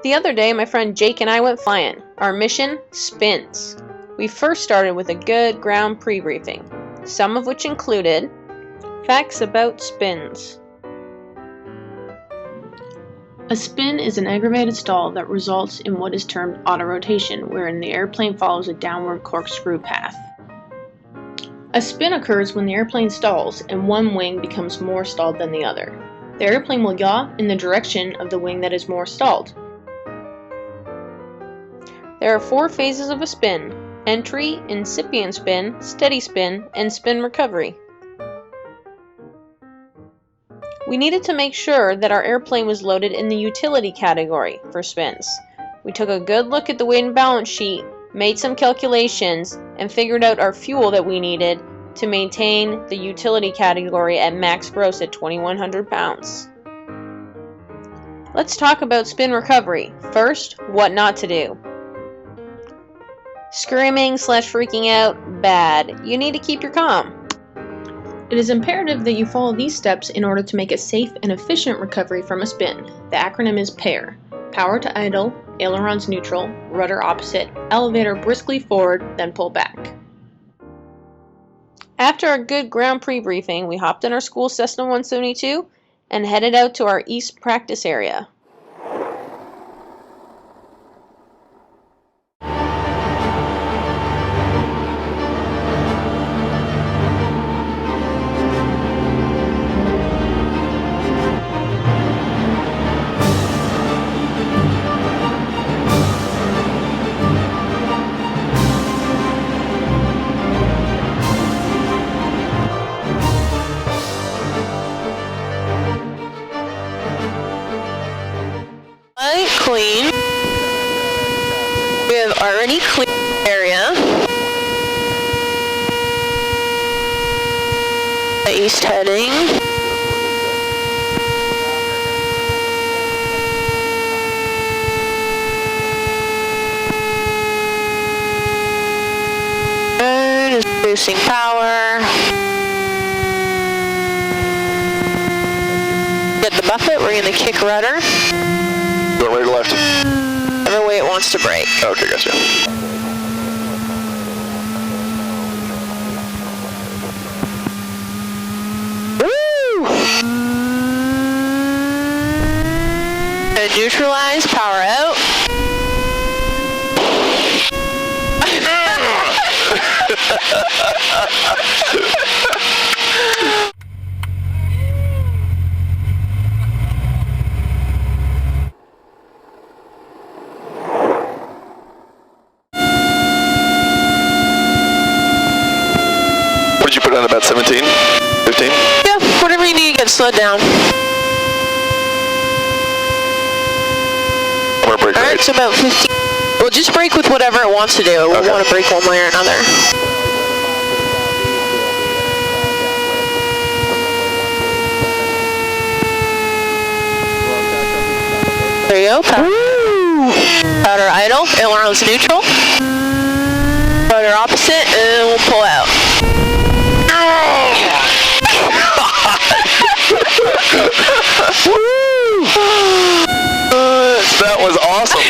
The other day, my friend Jake and I went flying. Our mission? Spins. We first started with a good ground pre-briefing, some of which included facts about spins. A spin is an aggravated stall that results in what is termed autorotation, wherein the airplane follows a downward corkscrew path. A spin occurs when the airplane stalls and one wing becomes more stalled than the other. The airplane will yaw in the direction of the wing that is more stalled. There are 4 phases of a spin: entry, incipient spin, steady spin, and spin recovery. We needed to make sure that our airplane was loaded in the utility category for spins. We took a good look at the weight and balance sheet, made some calculations, and figured out our fuel that we needed to maintain the utility category at max gross at 2,100 pounds. Let's talk about spin recovery. First, what not to do. Screaming/freaking out, bad. You need to keep your calm. It is imperative that you follow these steps in order to make a safe and efficient recovery from a spin. The acronym is PAIR. Power to idle, ailerons neutral, rudder opposite, elevator briskly forward, then pull back. After a good ground pre-briefing, we hopped in our school Cessna 172 and headed out to our east practice area. Clean. We have already cleaned the area. East heading. And is producing power. Get the buffet, we're going to kick rudder. Going right or left? Every way it wants to brake. Okay, gotcha. Woo! And neutralize, power out. What did you put on, about 17? 15? Yeah, whatever you need to get slowed down. I'm gonna brake right. Alright, so about 15. Well, just brake with whatever it wants to do. It will want to brake one way or another. There you go. Powder idle, ailerons neutral. Rudder opposite, and we'll pull out. That was awesome.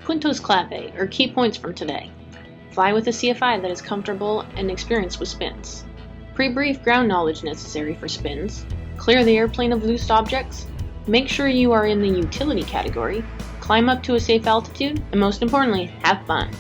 Puntos clave, or key points from today. Fly with a CFI that is comfortable and experienced with spins. Pre-brief ground knowledge necessary for spins. Clear the airplane of loose objects. Make sure you are in the utility category. Climb up to a safe altitude. And most importantly, have fun.